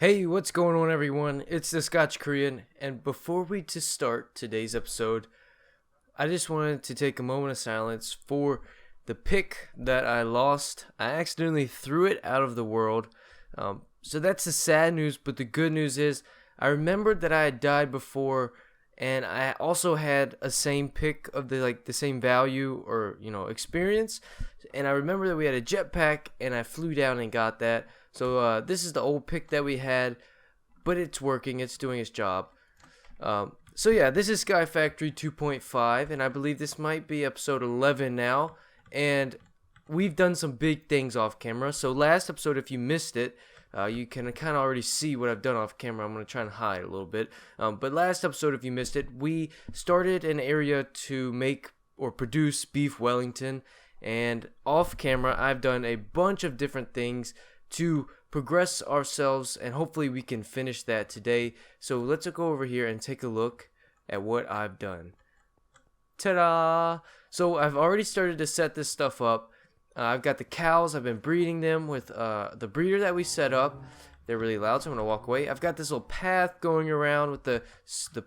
Hey, what's going on, everyone? It's the Scotch Korean, and before we just start today's episode, I just wanted to take a moment of silence for the pick that I lost. I accidentally threw it out of the world, so that's the sad news. But the good news is, I remembered that I had died before, and I also had a same pick of the same value or experience, and I remember that we had a jetpack, and I flew down and got that. So this is the old pick that we had, but it's working. It's doing its job. So yeah, this is Sky Factory 2.5, and I believe this might be episode 11 now. And we've done some big things off camera. So last episode, if you missed it, you can kind of already see what I've done off camera. I'm going to try and hide a little bit. But last episode, if you missed it, we started an area to make or produce beef Wellington. And off camera, I've done a bunch of different things to progress ourselves, and hopefully we can finish that today. So let's go over here and take a look at what I've done. Ta-da! So I've already started to set this stuff up. I've got the cows. I've been breeding them with the breeder that we set up. They're really loud, so I'm gonna walk away. I've got this little path going around with the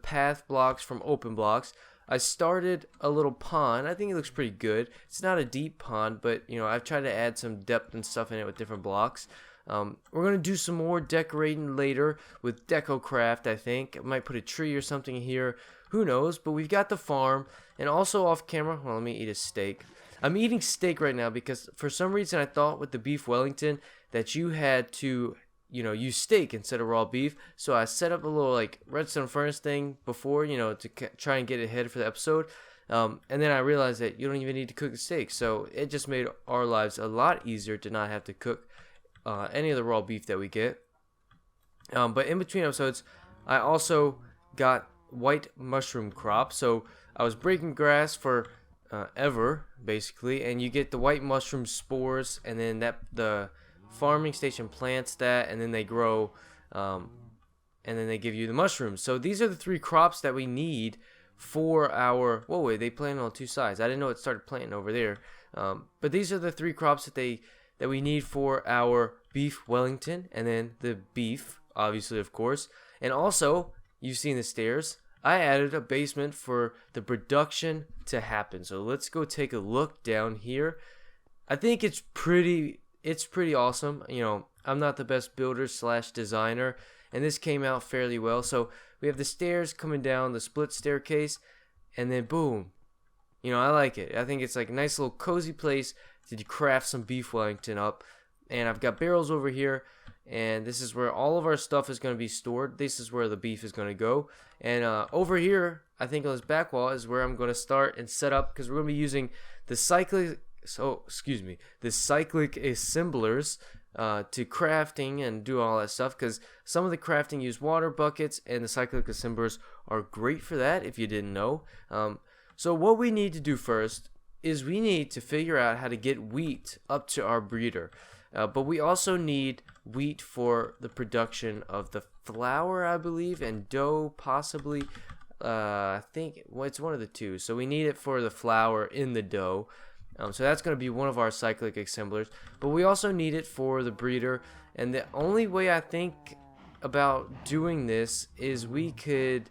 path blocks from open blocks. I started a little pond. I think it looks pretty good. It's not a deep pond, but I've tried to add some depth and stuff in it with different blocks. We're gonna do some more decorating later with DecoCraft. I think I might put a tree or something here. Who knows? But we've got the farm, and also off camera. Well, let me eat a steak. I'm eating steak right now because for some reason I thought with the beef Wellington that you had to use steak instead of raw beef. So I set up a little redstone furnace thing before, to try and get ahead for the episode. And then I realized that you don't even need to cook the steak. So it just made our lives a lot easier to not have to cook any of the raw beef that we get. But in between episodes, I also got white mushroom crop. So I was breaking grass for ever, basically. And you get the white mushroom spores, and then the farming station plants that, and then they grow, and then they give you the mushrooms. So these are the three crops that we need for our wait, they plant on two sides. I didn't know it started planting over there. But these are the three crops that we need for our beef Wellington, and then the beef, obviously, of course. And also, you've seen the stairs, I added a basement for the production to happen. So let's go take a look down here. I think it's pretty awesome. I'm not the best builder / designer, and this came out fairly well. So we have the stairs coming down, the split staircase, and then boom. I like it. I think it's like a nice little cozy place to craft some beef Wellington up. And I've got barrels over here, and this is where all of our stuff is going to be stored. This is where the beef is going to go. And over here, I think on this back wall is where I'm going to start and set up, because we're going to be using the cyclic assemblers to crafting and do all that stuff, because some of the crafting use water buckets, and the cyclic assemblers are great for that if you didn't know. So what we need to do first is we need to figure out how to get wheat up to our breeder, but we also need wheat for the production of the flour, I believe, and dough possibly. I think it's one of the two. So we need it for the flour in the dough. So that's going to be one of our cyclic assemblers. But we also need it for the breeder. And the only way I think about doing this is we could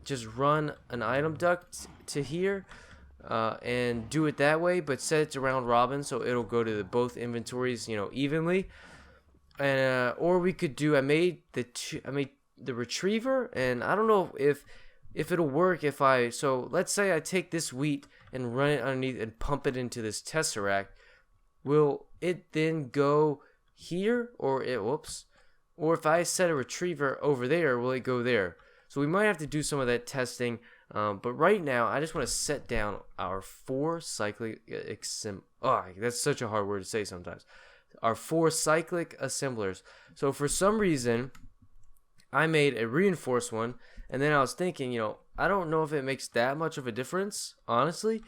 just run an item duct to here and do it that way, but set it to round robin so it'll go to both inventories, evenly. And or we could do. I made the retriever, and I don't know if it'll work if so let's say I take this wheat and run it underneath and pump it into this tesseract. Will it then go here, or if I set a retriever over there, will it go there? So we might have to do some of that testing, but right now I just want to set down our 4 cyclic that's such a hard word to say sometimes. Our 4 cyclic assemblers. So for some reason I made a reinforced one, and then I was thinking, I don't know if it makes that much of a difference, honestly.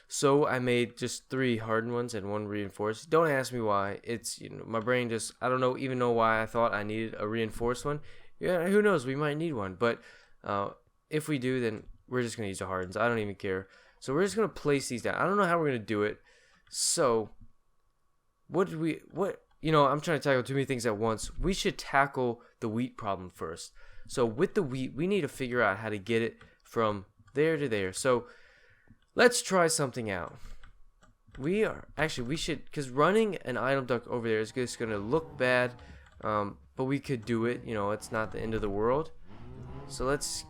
So I made just 3 hardened ones and 1 reinforced. Don't ask me why. It's my brain just, I don't even know why I thought I needed a reinforced one. Yeah, who knows? We might need one, but if we do, then we're just gonna use the hardens. I don't even care. So we're just gonna place these down. I don't know how we're gonna do it. So what I'm trying to tackle too many things at once. We should tackle the wheat problem first. So with the wheat, we need to figure out how to get it from there to there. So let's try something out. We should, because running an item duct over there is just going to look bad, but we could do it. It's not the end of the world. So let's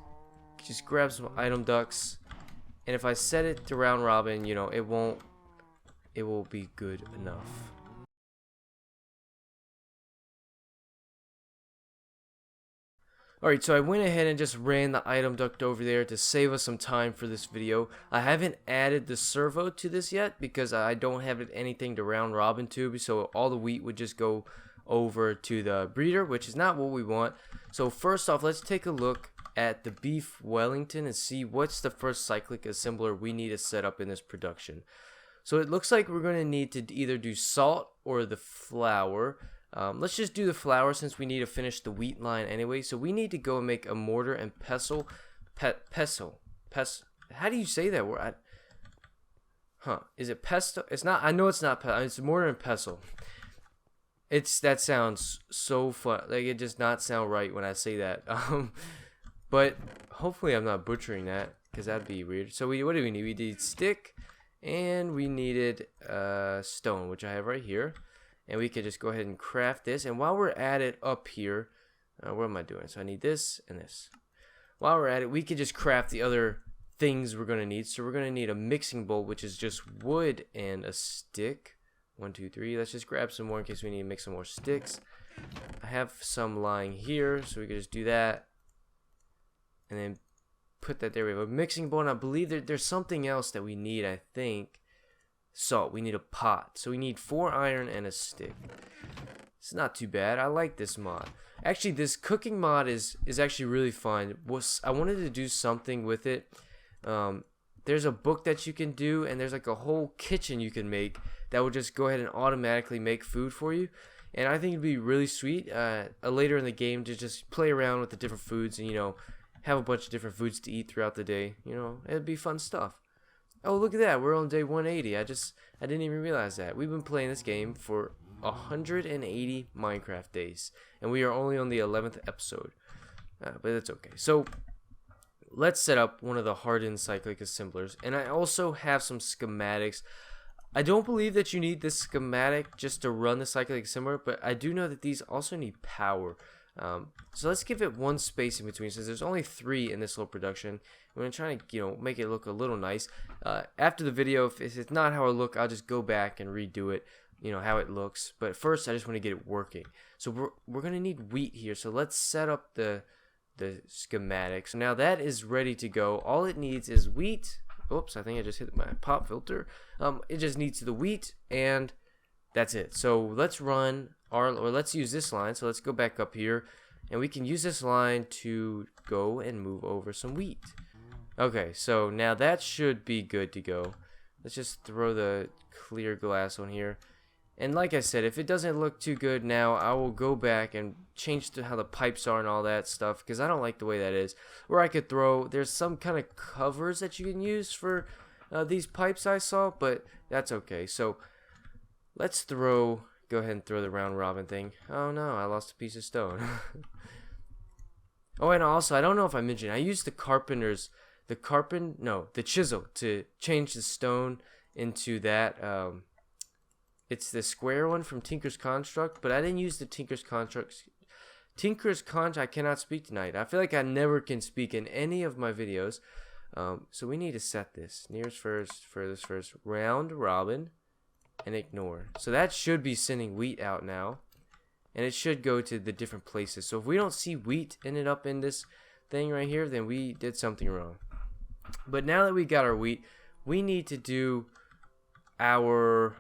just grab some item ducts, and if I set it to round robin, it will be good enough. Alright, so I went ahead and just ran the item duct over there to save us some time for this video. I haven't added the servo to this yet because I don't have anything to round robin to, so all the wheat would just go over to the breeder, which is not what we want. So first off, let's take a look at the beef Wellington and see what's the first cyclic assembler we need to set up in this production. So it looks like we're going to need to either do salt or the flour. Let's just do the flour since we need to finish the wheat line anyway. So we need to go and make a mortar and pestle. Pestle. How do you say that word? Is it pesto? It's not. I know it's not. It's mortar and pestle. That sounds so fun. Like, it does not sound right when I say that. But hopefully I'm not butchering that, because that'd be weird. So what do we need? We need stick, and we needed stone, which I have right here. And we could just go ahead and craft this. And while we're at it up here, what am I doing? So I need this and this. While we're at it, we could just craft the other things we're going to need. So we're going to need a mixing bowl, which is just wood and a stick. 1, 2, 3. Let's just grab some more in case we need to make some more sticks. I have some lying here, so we could just do that. And then put that there. We have a mixing bowl, and I believe there's something else that we need, I think. Salt. We need a pot. So we need 4 iron and a stick. It's not too bad. I like this mod. Actually, this cooking mod is actually really fun. I wanted to do something with it. There's a book that you can do, and there's like a whole kitchen you can make that will just go ahead and automatically make food for you. And I think it'd be really sweet later in the game to just play around with the different foods and, have a bunch of different foods to eat throughout the day. It'd be fun stuff. Oh, look at that. We're on day 180. I didn't even realize that. We've been playing this game for 180 Minecraft days, and we are only on the 11th episode. But that's okay. So let's set up one of the hardened cyclic assemblers, and I also have some schematics. I don't believe that you need this schematic just to run the cyclic assembler, but I do know that these also need power. So let's give it 1 space in between, since there's only 3 in this little production. I'm going to try to, make it look a little nice. After the video, if it's not how it look, I'll just go back and redo it, how it looks. But first, I just want to get it working. So we're going to need wheat here. So let's set up the schematics. So now that is ready to go. All it needs is wheat. Oops, I think I just hit my pop filter. It just needs the wheat, and that's it. So let's let's use this line. So let's go back up here, and we can use this line to go and move over some wheat. Okay, so now that should be good to go. Let's just throw the clear glass on here. And like I said, if it doesn't look too good now, I will go back and change how the pipes are and all that stuff, because I don't like the way that is. Or I could there's some kind of covers that you can use for these pipes I saw, but that's okay. So let's go ahead and throw the round robin thing. Oh no, I lost a piece of stone. Oh, and also, I don't know if I mentioned, I used the chisel to change the stone into that. It's the square one from Tinker's Construct, but I didn't use the Tinker's Construct. I cannot speak tonight. I feel like I never can speak in any of my videos. So we need to set this. Nearest first, furthest first, round robin, and ignore. So that should be sending wheat out now. And it should go to the different places. So if we don't see wheat ended up in this thing right here, then we did something wrong. But now that we got our wheat, we need to do our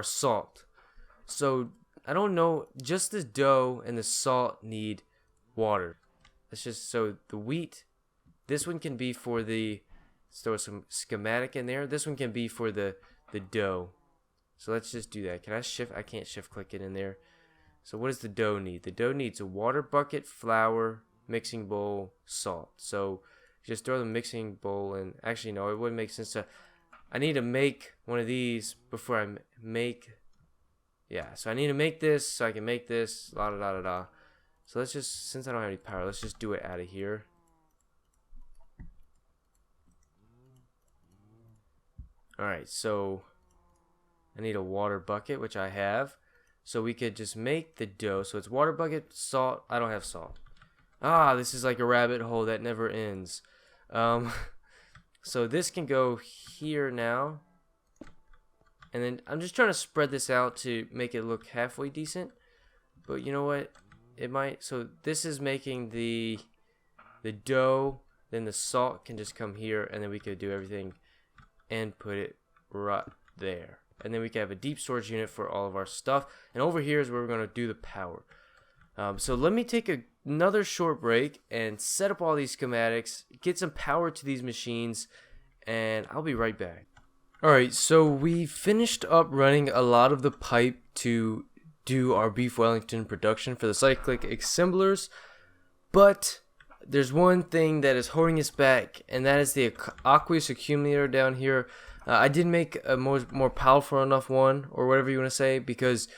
salt. So I don't know, just the dough and the salt need water. That's just, so the wheat, this one can be for throw some schematic in there. This one can be for the dough. So let's just do that. I can't shift click it in there. So what does the dough need? The dough needs a water bucket, flour, mixing bowl, salt. So just throw the mixing bowl in. Actually, no, it wouldn't make sense to. I need to make one of these before I make Yeah, so I need to make this so I can make this. La da da da da. So let's just, since I don't have any power, let's just do it out of here. Alright, so I need a water bucket, which I have. So we could just make the dough. So it's water bucket, salt. I don't have salt. Ah, this is like a rabbit hole that never ends. So this can go here now. And then I'm just trying to spread this out to make it look halfway decent. But you know what? It might. So this is making the dough. Then the salt can just come here. And then we could do everything and put it right there. And then we can have a deep storage unit for all of our stuff. And over here is where we're going to do the power. So let me take another short break and set up all these schematics, get some power to these machines, and I'll be right back. Alright, so we finished up running a lot of the pipe to do our beef Wellington production for the cyclic assemblers, but there's one thing that is holding us back, and that is the aqueous accumulator down here. I didn't make a more powerful enough one, or whatever you want to say, because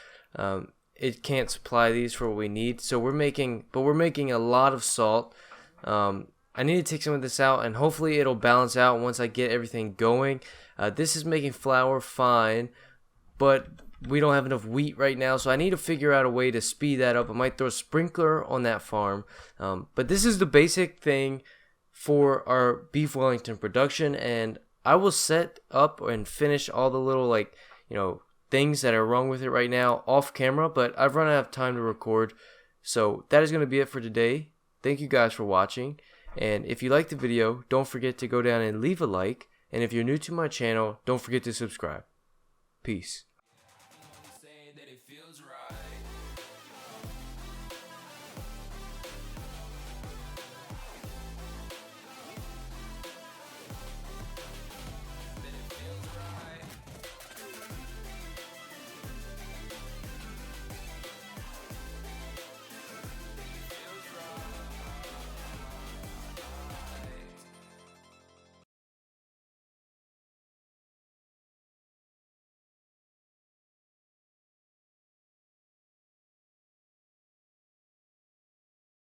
it can't supply these for what we need. So we're making a lot of salt. I need to take some of this out, and hopefully it'll balance out once I get everything going. This is making flour fine, but we don't have enough wheat right now, so I need to figure out a way to speed that up. I might throw a sprinkler on that farm, but this is the basic thing for our beef Wellington production, and I will set up and finish all the little things that are wrong with it right now off camera, but I've run out of time to record. So that is going to be it for today. Thank you guys for watching, and if you liked the video, don't forget to go down and leave a like, and if you're new to my channel, don't forget to subscribe. Peace.